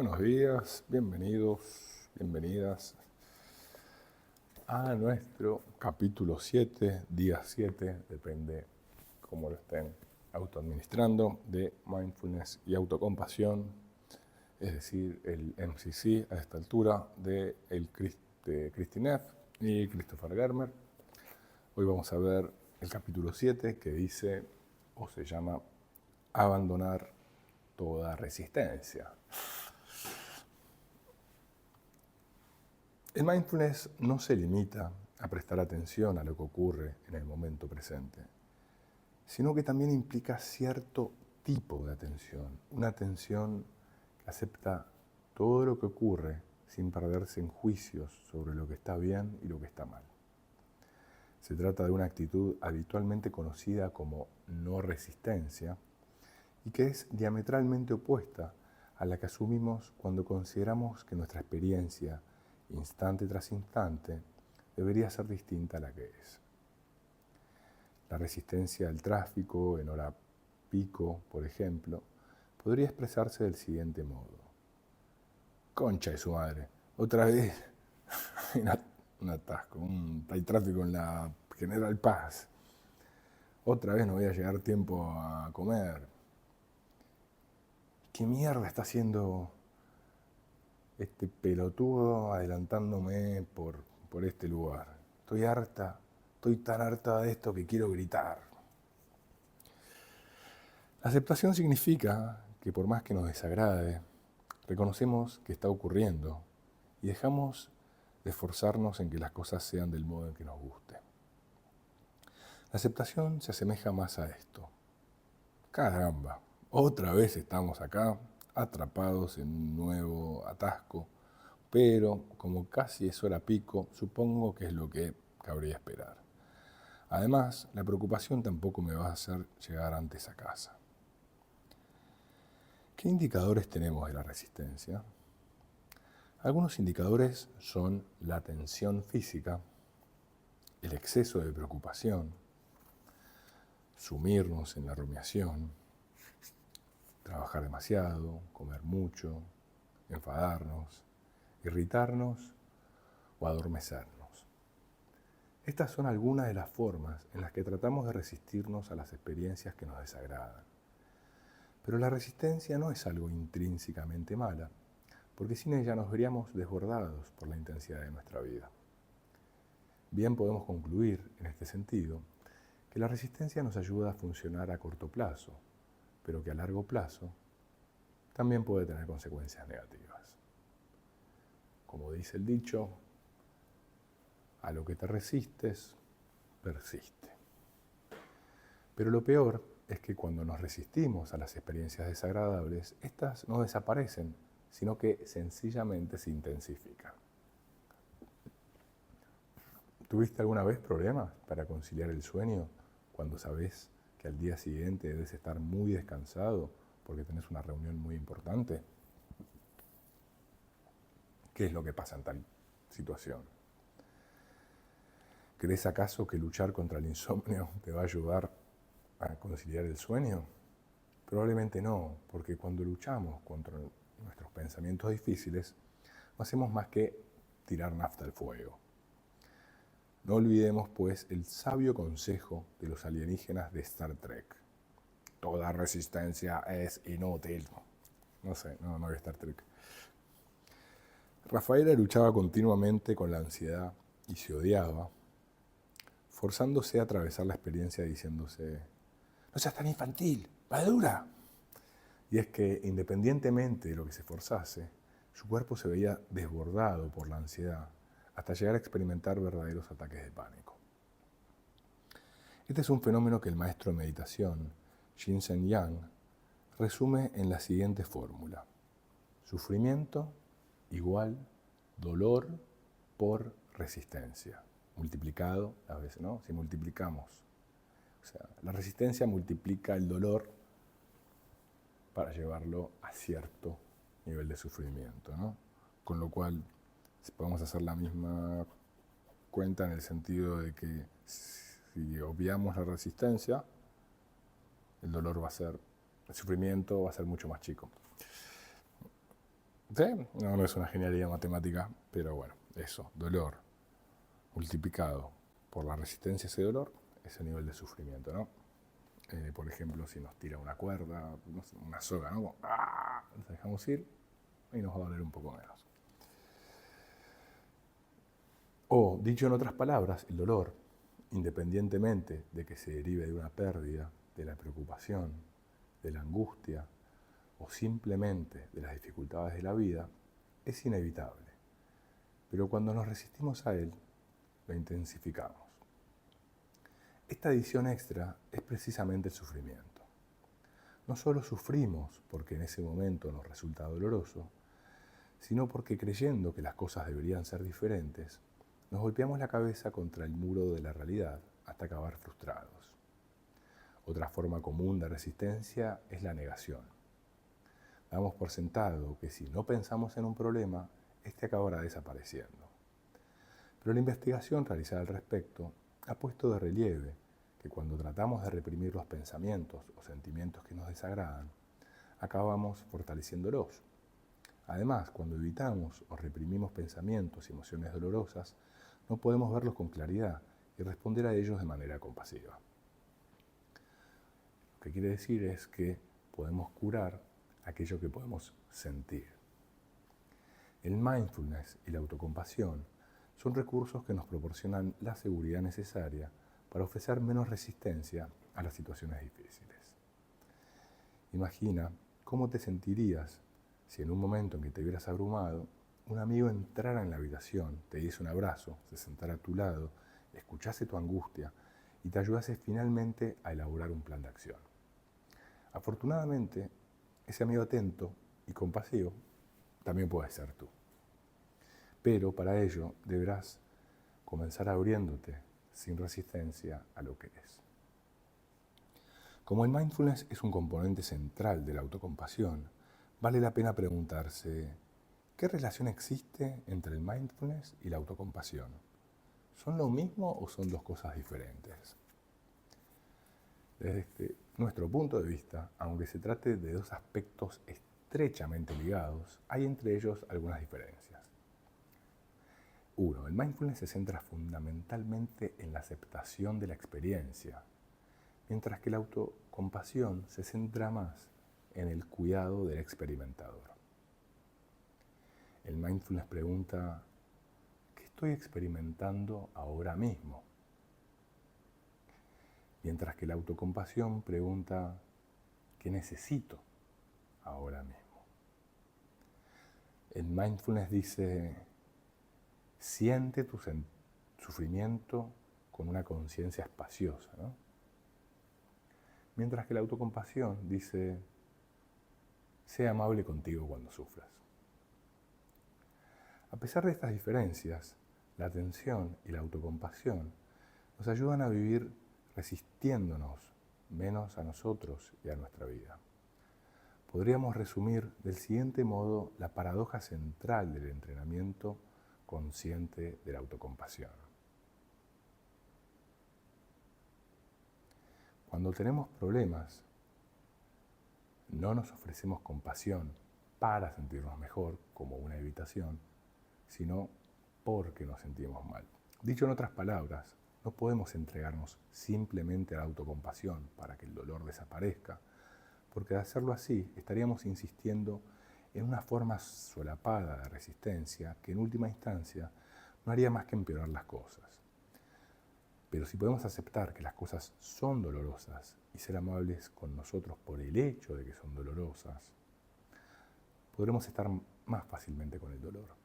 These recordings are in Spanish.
Buenos días, bienvenidos, bienvenidas a nuestro capítulo 7, día 7, depende cómo lo estén autoadministrando, de mindfulness y autocompasión, es decir, el MCC a esta altura de Kristin Neff y Christopher Germer. Hoy vamos a ver el capítulo 7 que dice, o se llama, abandonar toda resistencia. El mindfulness no se limita a prestar atención a lo que ocurre en el momento presente, sino que también implica cierto tipo de atención, una atención que acepta todo lo que ocurre sin perderse en juicios sobre lo que está bien y lo que está mal. Se trata de una actitud habitualmente conocida como no resistencia y que es diametralmente opuesta a la que asumimos cuando consideramos que nuestra experiencia instante tras instante, debería ser distinta a la que es. La resistencia al tráfico en hora pico, por ejemplo, podría expresarse del siguiente modo. Concha de su madre, otra vez un atasco, hay tráfico en la General Paz. Otra vez no voy a llegar a tiempo a comer. ¿Qué mierda está haciendo este pelotudo adelantándome por este lugar? Estoy tan harta de esto que quiero gritar. La aceptación significa que por más que nos desagrade, reconocemos que está ocurriendo y dejamos de esforzarnos en que las cosas sean del modo en que nos guste. La aceptación se asemeja más a esto. Caramba, otra vez estamos acá, atrapados en un nuevo atasco, pero como casi es hora pico, supongo que es lo que cabría esperar. Además, la preocupación tampoco me va a hacer llegar antes a casa. ¿Qué indicadores tenemos de la resistencia? Algunos indicadores son la tensión física, el exceso de preocupación, sumirnos en la rumiación, trabajar demasiado, comer mucho, enfadarnos, irritarnos o adormecernos. Estas son algunas de las formas en las que tratamos de resistirnos a las experiencias que nos desagradan. Pero la resistencia no es algo intrínsecamente mala, porque sin ella nos veríamos desbordados por la intensidad de nuestra vida. Bien podemos concluir, en este sentido, que la resistencia nos ayuda a funcionar a corto plazo, pero que a largo plazo también puede tener consecuencias negativas. Como dice el dicho, a lo que te resistes, persiste. Pero lo peor es que cuando nos resistimos a las experiencias desagradables, estas no desaparecen, sino que sencillamente se intensifican. ¿Tuviste alguna vez problemas para conciliar el sueño cuando sabes que al día siguiente debes estar muy descansado porque tenés una reunión muy importante? ¿Qué es lo que pasa en tal situación? ¿Crees acaso que luchar contra el insomnio te va a ayudar a conciliar el sueño? Probablemente no, porque cuando luchamos contra nuestros pensamientos difíciles, no hacemos más que tirar nafta al fuego. No olvidemos, pues, el sabio consejo de los alienígenas de Star Trek. Toda resistencia es inútil. No vi Star Trek. Rafaela luchaba continuamente con la ansiedad y se odiaba, forzándose a atravesar la experiencia diciéndose, no seas tan infantil, va dura. Y es que independientemente de lo que se forzase, su cuerpo se veía desbordado por la ansiedad hasta llegar a experimentar verdaderos ataques de pánico. Este es un fenómeno que el maestro de meditación, Shinzen Yang, resume en la siguiente fórmula. Sufrimiento igual dolor por resistencia. Multiplicado, a veces, ¿no? Si multiplicamos. O sea, la resistencia multiplica el dolor para llevarlo a cierto nivel de sufrimiento, ¿no? Con lo cual, podemos hacer la misma cuenta en el sentido de que si obviamos la resistencia, el sufrimiento va a ser mucho más chico. ¿Sí? No es una genialidad matemática, pero bueno, eso, dolor multiplicado por la resistencia a ese dolor, ese nivel de sufrimiento, ¿no? Por ejemplo, si nos tira una cuerda, no sé, una soga, ¿no? Como, ¡ah! Nos dejamos ir y nos va a doler un poco menos. O, dicho en otras palabras, el dolor, independientemente de que se derive de una pérdida, de la preocupación, de la angustia o simplemente de las dificultades de la vida, es inevitable. Pero cuando nos resistimos a él, lo intensificamos. Esta adición extra es precisamente el sufrimiento. No solo sufrimos porque en ese momento nos resulta doloroso, sino porque creyendo que las cosas deberían ser diferentes, nos golpeamos la cabeza contra el muro de la realidad hasta acabar frustrados. Otra forma común de resistencia es la negación. Damos por sentado que si no pensamos en un problema, este acabará desapareciendo. Pero la investigación realizada al respecto ha puesto de relieve que cuando tratamos de reprimir los pensamientos o sentimientos que nos desagradan, acabamos fortaleciéndolos. Además, cuando evitamos o reprimimos pensamientos y emociones dolorosas, no podemos verlos con claridad y responder a ellos de manera compasiva. Lo que quiere decir es que podemos curar aquello que podemos sentir. El mindfulness y la autocompasión son recursos que nos proporcionan la seguridad necesaria para ofrecer menos resistencia a las situaciones difíciles. Imagina cómo te sentirías si en un momento en que te hubieras abrumado, un amigo entrara en la habitación, te diese un abrazo, se sentara a tu lado, escuchase tu angustia y te ayudase finalmente a elaborar un plan de acción. Afortunadamente, ese amigo atento y compasivo también puede ser tú. Pero para ello deberás comenzar abriéndote sin resistencia a lo que es. Como el mindfulness es un componente central de la autocompasión, vale la pena preguntarse, ¿qué relación existe entre el mindfulness y la autocompasión? ¿Son lo mismo o son dos cosas diferentes? Desde nuestro punto de vista, aunque se trate de dos aspectos estrechamente ligados, hay entre ellos algunas diferencias. 1. El mindfulness se centra fundamentalmente en la aceptación de la experiencia, mientras que la autocompasión se centra más en el cuidado del experimentador. El mindfulness pregunta, ¿qué estoy experimentando ahora mismo? Mientras que la autocompasión pregunta, ¿qué necesito ahora mismo? El mindfulness dice, siente tu sufrimiento con una conciencia espaciosa, ¿no? Mientras que la autocompasión dice, sé amable contigo cuando sufras. A pesar de estas diferencias, la atención y la autocompasión nos ayudan a vivir resistiéndonos menos a nosotros y a nuestra vida. Podríamos resumir del siguiente modo la paradoja central del entrenamiento consciente de la autocompasión. Cuando tenemos problemas, no nos ofrecemos compasión para sentirnos mejor, como una evitación, sino porque nos sentimos mal. Dicho en otras palabras, no podemos entregarnos simplemente a la autocompasión para que el dolor desaparezca, porque de hacerlo así estaríamos insistiendo en una forma solapada de resistencia que en última instancia no haría más que empeorar las cosas. Pero si podemos aceptar que las cosas son dolorosas y ser amables con nosotros por el hecho de que son dolorosas, podremos estar más fácilmente con el dolor.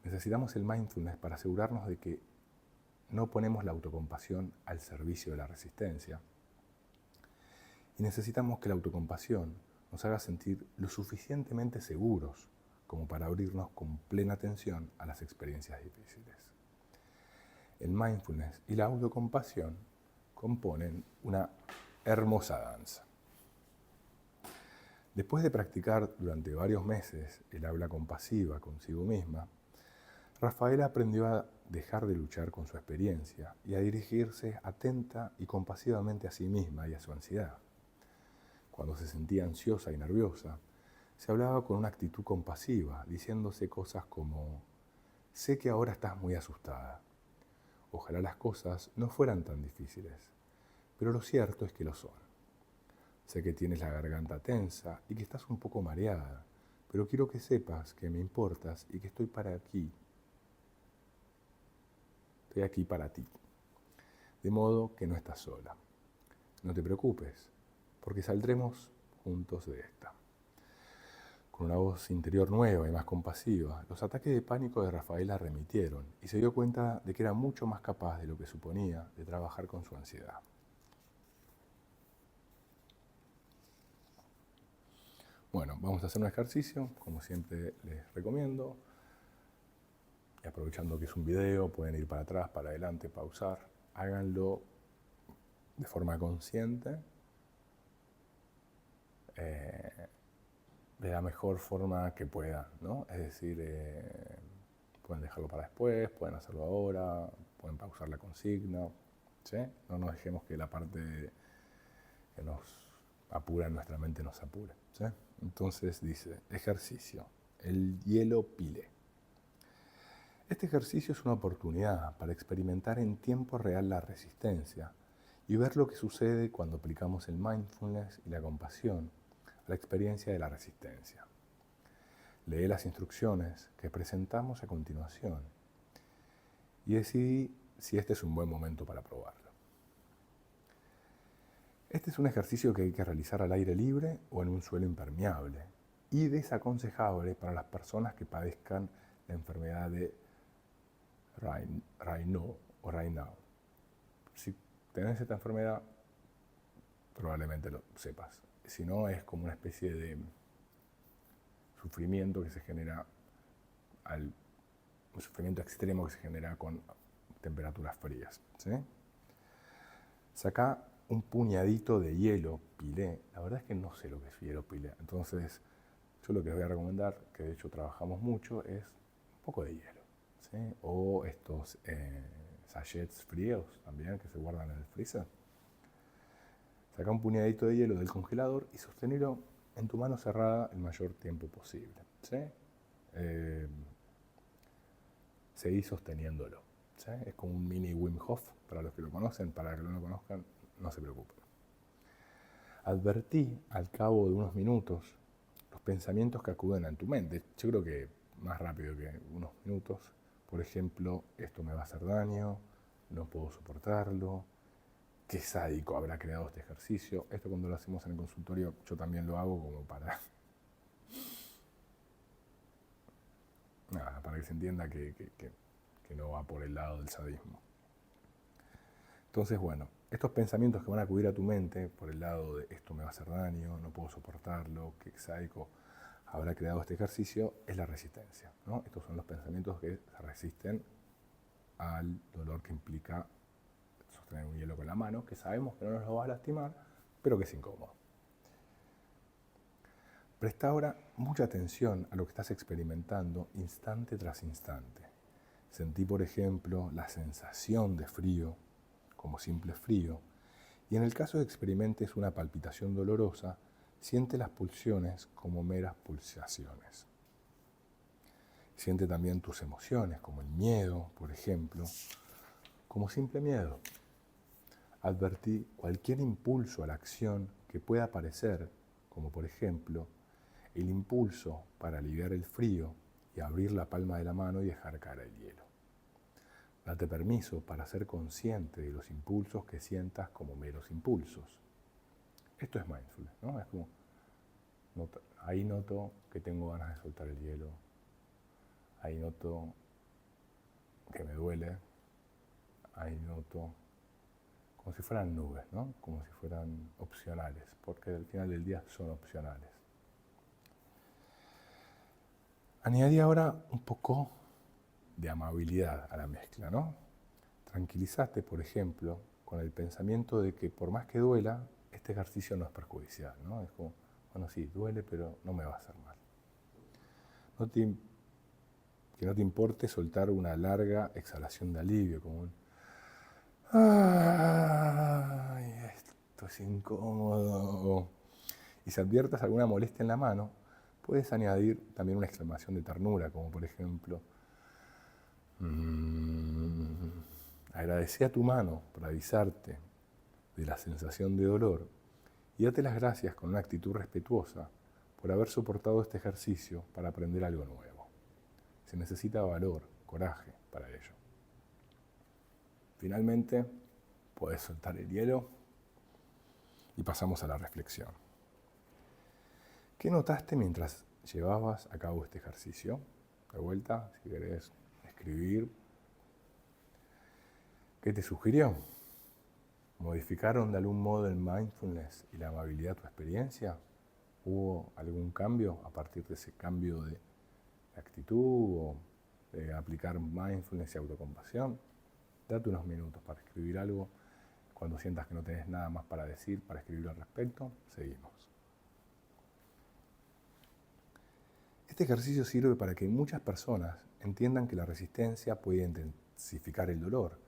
Necesitamos el mindfulness para asegurarnos de que no ponemos la autocompasión al servicio de la resistencia. Y necesitamos que la autocompasión nos haga sentir lo suficientemente seguros como para abrirnos con plena atención a las experiencias difíciles. El mindfulness y la autocompasión componen una hermosa danza. Después de practicar durante varios meses el habla compasiva consigo misma, Rafaela aprendió a dejar de luchar con su experiencia y a dirigirse atenta y compasivamente a sí misma y a su ansiedad. Cuando se sentía ansiosa y nerviosa, se hablaba con una actitud compasiva, diciéndose cosas como, sé que ahora estás muy asustada. Ojalá las cosas no fueran tan difíciles, pero lo cierto es que lo son. Sé que tienes la garganta tensa y que estás un poco mareada, pero quiero que sepas que me importas y que estoy aquí. Estoy aquí para ti. De modo que no estás sola. No te preocupes, porque saldremos juntos de esta. Con una voz interior nueva y más compasiva, los ataques de pánico de Rafaela remitieron y se dio cuenta de que era mucho más capaz de lo que suponía de trabajar con su ansiedad. Bueno, vamos a hacer un ejercicio, como siempre les recomiendo. Y aprovechando que es un video, pueden ir para atrás, para adelante, pausar. Háganlo de forma consciente, de la mejor forma que puedan, ¿no? Es decir, pueden dejarlo para después, pueden hacerlo ahora, pueden pausar la consigna, ¿sí? No nos dejemos que la parte que nos apura en nuestra mente nos apure, ¿sí? Entonces dice, ejercicio, el hielo pilé. Este ejercicio es una oportunidad para experimentar en tiempo real la resistencia y ver lo que sucede cuando aplicamos el mindfulness y la compasión a la experiencia de la resistencia. Lee las instrucciones que presentamos a continuación y decidí si este es un buen momento para probarlo. Este es un ejercicio que hay que realizar al aire libre o en un suelo impermeable y desaconsejable para las personas que padezcan la enfermedad de Raynaud o Raynaud. Si tenés esta enfermedad, probablemente lo sepas. Si no, es como una especie de sufrimiento que se genera, un sufrimiento extremo que se genera con temperaturas frías, ¿sí? Sacá un puñadito de hielo pilé. La verdad es que no sé lo que es hielo pilé. Entonces, yo lo que les voy a recomendar, que de hecho trabajamos mucho, es un poco de hielo, ¿sí? O estos sachets fríos también que se guardan en el freezer. Saca un puñadito de hielo del congelador y sostenelo en tu mano cerrada el mayor tiempo posible, ¿sí? Seguí sosteniéndolo, ¿sí? Es como un mini Wim Hof, para los que lo conocen, para los que no lo conozcan, no se preocupen. Advertí al cabo de unos minutos los pensamientos que acuden a tu mente. Yo creo que más rápido que unos minutos. Por ejemplo, esto me va a hacer daño, no puedo soportarlo, qué sádico habrá creado este ejercicio. Esto cuando lo hacemos en el consultorio yo también lo hago como para para que se entienda que no va por el lado del sadismo. Entonces, bueno, estos pensamientos que van a acudir a tu mente por el lado de esto me va a hacer daño, no puedo soportarlo, qué sádico habrá creado este ejercicio, es la resistencia, ¿no? Estos son los pensamientos que se resisten al dolor que implica sostener un hielo con la mano, que sabemos que no nos lo va a lastimar, pero que es incómodo. Presta ahora mucha atención a lo que estás experimentando instante tras instante. Sentí, por ejemplo, la sensación de frío como simple frío, y en el caso de que experimentes una palpitación dolorosa, siente las pulsiones como meras pulsaciones. Siente también tus emociones, como el miedo, por ejemplo, como simple miedo. Advertí cualquier impulso a la acción que pueda aparecer, como por ejemplo el impulso para aliviar el frío y abrir la palma de la mano y dejar caer el hielo. Date permiso para ser consciente de los impulsos que sientas como meros impulsos. Esto es mindfulness, ¿no? Es como, ahí noto que tengo ganas de soltar el hielo, ahí noto que me duele, ahí noto como si fueran nubes, ¿no? Como si fueran opcionales, porque al final del día son opcionales. Añadí ahora un poco de amabilidad a la mezcla, ¿no? Tranquilízate, por ejemplo, con el pensamiento de que por más que duela, este ejercicio no es perjudicial, ¿no? Es como, bueno, sí, duele, pero no me va a hacer mal. Que no te importe soltar una larga exhalación de alivio, como un ¡ay, esto es incómodo! Y si adviertas alguna molestia en la mano, Puedes añadir también una exclamación de ternura, como por ejemplo, agradecí a tu mano por avisarte de la sensación de dolor y date las gracias con una actitud respetuosa por haber soportado este ejercicio para aprender algo nuevo. Se necesita valor, coraje para ello. Finalmente, puedes soltar el hielo y pasamos a la reflexión. ¿Qué notaste mientras llevabas a cabo este ejercicio? De vuelta, si querés escribir. ¿Qué te sugirió? ¿Modificaron de algún modo el mindfulness y la amabilidad tu experiencia? ¿Hubo algún cambio a partir de ese cambio de actitud o de aplicar mindfulness y autocompasión? Date unos minutos para escribir algo. Cuando sientas que no tenés nada más para decir, para escribir al respecto, seguimos. Este ejercicio sirve para que muchas personas entiendan que la resistencia puede intensificar el dolor,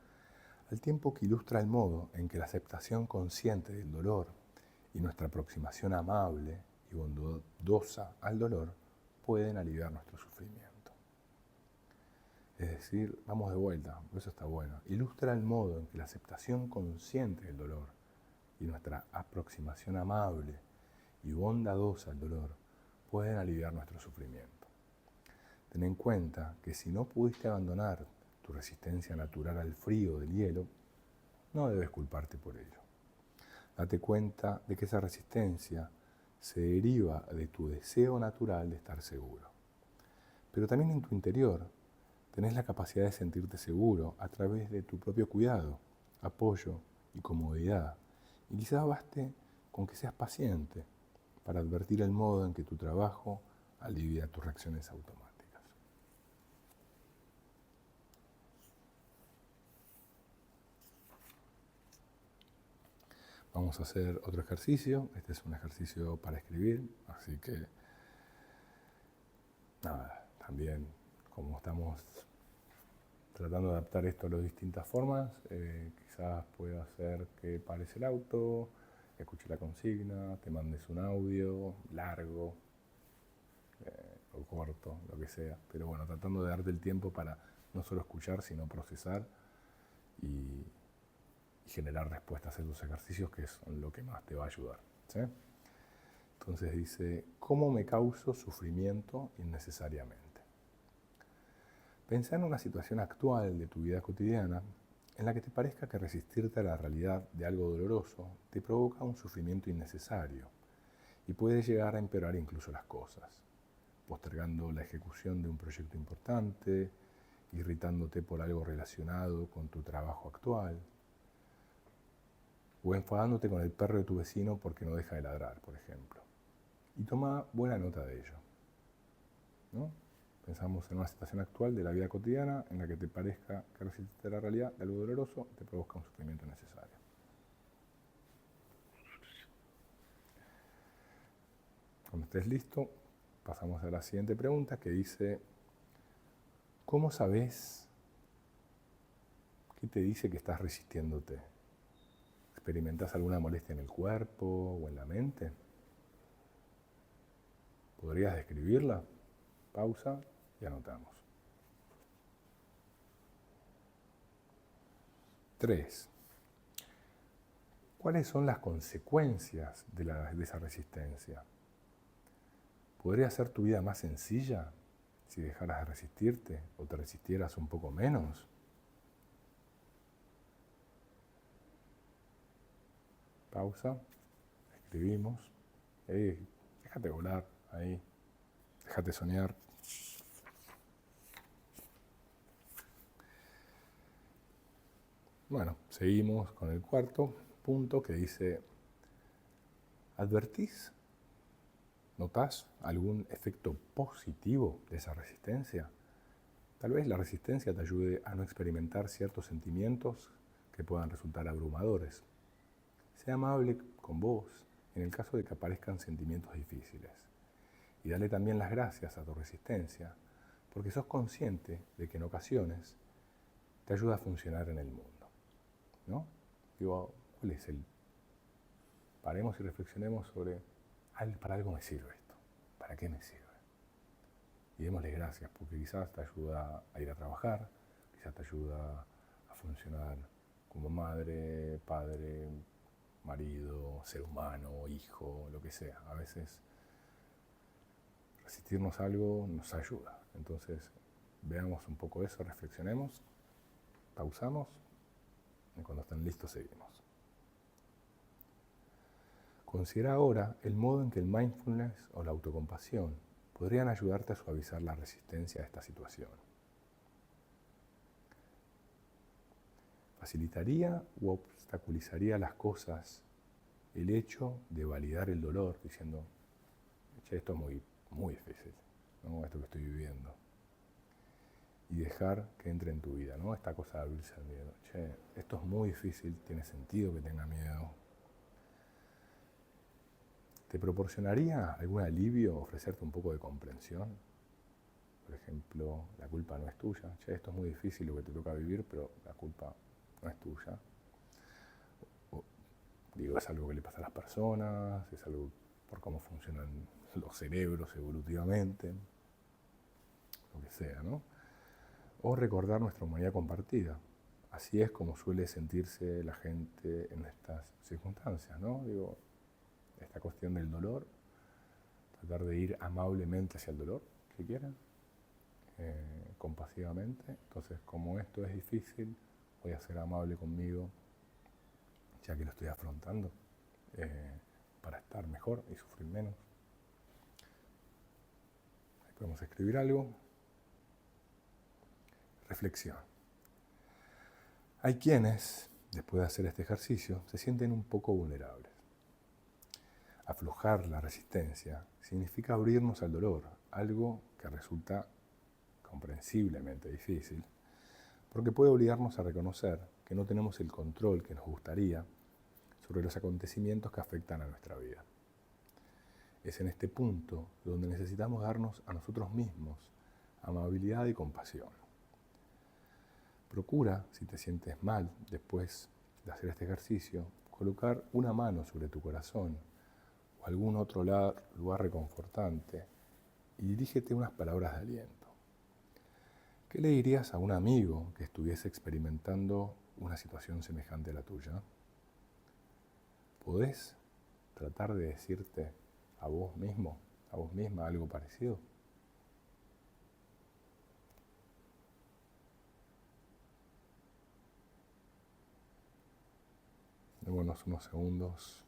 al tiempo que ilustra el modo en que la aceptación consciente del dolor y nuestra aproximación amable y bondadosa al dolor pueden aliviar nuestro sufrimiento. Es decir, vamos de vuelta, por eso está bueno. Ilustra el modo en que la aceptación consciente del dolor y nuestra aproximación amable y bondadosa al dolor pueden aliviar nuestro sufrimiento. Ten en cuenta que si no pudiste abandonar tu resistencia natural al frío del hielo, no debes culparte por ello. Date cuenta de que esa resistencia se deriva de tu deseo natural de estar seguro. Pero también en tu interior tenés la capacidad de sentirte seguro a través de tu propio cuidado, apoyo y comodidad. Y quizás baste con que seas paciente para advertir el modo en que tu trabajo alivia tus reacciones automáticas. Vamos a hacer otro ejercicio. Este es un ejercicio para escribir, así que nada, también como estamos tratando de adaptar esto a las distintas formas, quizás pueda hacer que pares el auto, escuche la consigna, te mandes un audio largo o corto, lo que sea, pero bueno, tratando de darte el tiempo para no solo escuchar, sino procesar y generar respuestas a esos ejercicios, que es lo que más te va a ayudar, ¿sí? Entonces dice, ¿cómo me causo sufrimiento innecesariamente? Pensá en una situación actual de tu vida cotidiana en la que te parezca que resistirte a la realidad de algo doloroso te provoca un sufrimiento innecesario y puede llegar a empeorar incluso las cosas, postergando la ejecución de un proyecto importante, irritándote por algo relacionado con tu trabajo actual, o enfadándote con el perro de tu vecino porque no deja de ladrar, por ejemplo. Y toma buena nota de ello, ¿no? Pensamos en una situación actual de la vida cotidiana en la que te parezca que resistirte a la realidad de algo doloroso te provoca un sufrimiento innecesario. Cuando estés listo, pasamos a la siguiente pregunta que dice, ¿cómo sabes qué te dice que estás resistiéndote? ¿Experimentas alguna molestia en el cuerpo o en la mente? ¿Podrías describirla? Pausa y anotamos. 3. ¿Cuáles son las consecuencias de esa resistencia? ¿Podría ser tu vida más sencilla si dejaras de resistirte o te resistieras un poco menos? Pausa, escribimos. Déjate volar ahí, déjate soñar. Bueno, seguimos con el cuarto punto que dice, ¿advertís? ¿Notás algún efecto positivo de esa resistencia? Tal vez la resistencia te ayude a no experimentar ciertos sentimientos que puedan resultar abrumadores. Sea amable con vos en el caso de que aparezcan sentimientos difíciles. Y dale también las gracias a tu resistencia, porque sos consciente de que en ocasiones te ayuda a funcionar en el mundo, ¿no? Digo, ¿cuál es el? Paremos y reflexionemos sobre, para algo me sirve esto, ¿para qué me sirve? y démosle gracias, porque quizás te ayuda a ir a trabajar, quizás te ayuda a funcionar como madre, padre, marido, ser humano, hijo, lo que sea. A veces resistirnos a algo nos ayuda. Entonces, veamos un poco eso, reflexionemos, pausamos y cuando estén listos seguimos. Considera ahora el modo en que el mindfulness o la autocompasión podrían ayudarte a suavizar la resistencia a esta situación. ¿Facilitaría u obstaculizaría las cosas el hecho de validar el dolor diciendo, che, esto es muy difícil, ¿no? Esto que estoy viviendo? Y dejar que entre en tu vida, ¿no? Esta cosa de abrirse al miedo. Che, esto es muy difícil, tiene sentido que tenga miedo. ¿Te proporcionaría algún alivio ofrecerte un poco de comprensión? Por ejemplo, la culpa no es tuya. Che, esto es muy difícil lo que te toca vivir, pero la culpa no es tuya. Digo, es algo que le pasa a las personas, es algo por cómo funcionan los cerebros evolutivamente, lo que sea, ¿no? O recordar nuestra humanidad compartida. Así es como suele sentirse la gente en estas circunstancias, ¿no? Digo, esta cuestión del dolor, tratar de ir amablemente hacia el dolor, si quieren, compasivamente. Entonces, como esto es difícil, voy a ser amable conmigo, ya que lo estoy afrontando, para estar mejor y sufrir menos. Ahí podemos escribir algo. Reflexión. Hay quienes, después de hacer este ejercicio, se sienten un poco vulnerables. Aflojar la resistencia significa abrirnos al dolor, algo que resulta comprensiblemente difícil, porque puede obligarnos a reconocer que no tenemos el control que nos gustaría sobre los acontecimientos que afectan a nuestra vida. Es en este punto donde necesitamos darnos a nosotros mismos amabilidad y compasión. Procura, si te sientes mal después de hacer este ejercicio, colocar una mano sobre tu corazón o algún otro lugar reconfortante y dirígete unas palabras de aliento. ¿Qué le dirías a un amigo que estuviese experimentando una situación semejante a la tuya? ¿Podés tratar de decirte a vos mismo, a vos misma algo parecido? Démonos unos segundos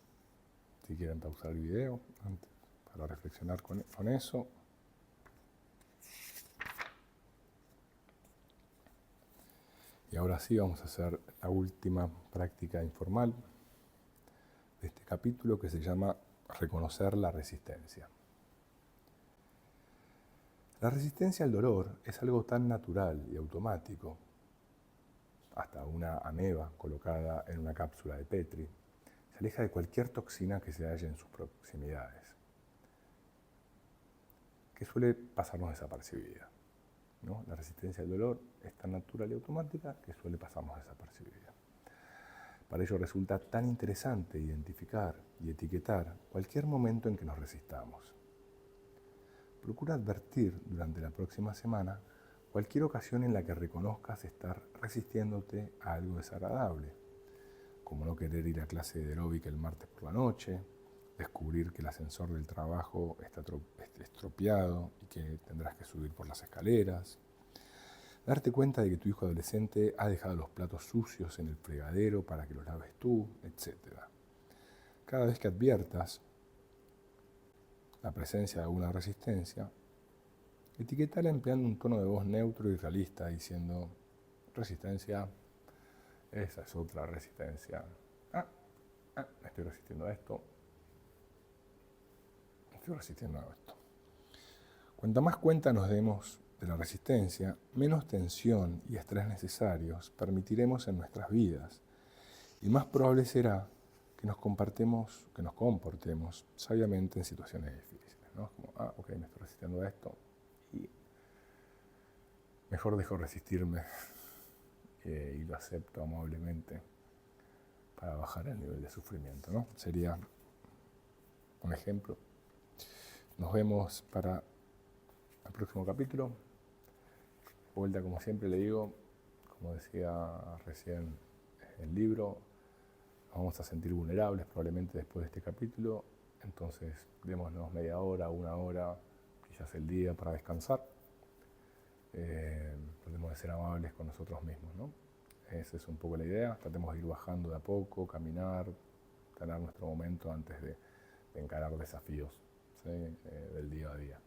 si quieren pausar el video antes, para reflexionar con eso. Y ahora sí vamos a hacer la última práctica informal de este capítulo, que se llama reconocer la resistencia. La resistencia al dolor es algo tan natural y automático, hasta una ameba colocada en una cápsula de Petri se aleja de cualquier toxina que se halle en sus proximidades, que suele pasarnos desapercibida, ¿no? La resistencia al dolor es tan natural y automática que suele pasarnos desapercibida. Para ello resulta tan interesante identificar y etiquetar cualquier momento en que nos resistamos. Procura advertir durante la próxima semana cualquier ocasión en la que reconozcas estar resistiéndote a algo desagradable, como no querer ir a clase de aeróbica el martes por la noche, descubrir que el ascensor del trabajo está estropeado y que tendrás que subir por las escaleras, darte cuenta de que tu hijo adolescente ha dejado los platos sucios en el fregadero para que los laves tú, etc. Cada vez que adviertas la presencia de alguna resistencia, etiquétala empleando un tono de voz neutro y realista, diciendo: resistencia, esa es otra resistencia. Me estoy resistiendo a esto. Estoy resistiendo a esto. Cuanta más cuenta nos demos de la resistencia, menos tensión y estrés necesarios permitiremos en nuestras vidas, y más probable será que nos comportemos sabiamente en situaciones difíciles, ¿no? Como, ok, me estoy resistiendo a esto y mejor dejo resistirme y lo acepto amablemente para bajar el nivel de sufrimiento, ¿no? Sería un ejemplo. Nos vemos para al próximo capítulo. Vuelta, como siempre le digo, como decía recién el libro, nos vamos a sentir vulnerables probablemente después de este capítulo, entonces démonos media hora, una hora, quizás el día para descansar. Tratemos de ser amables con nosotros mismos, ¿no? Esa es un poco la idea. Tratemos de ir bajando de a poco, caminar, tener nuestro momento antes de encarar desafíos, ¿sí? Del día a día.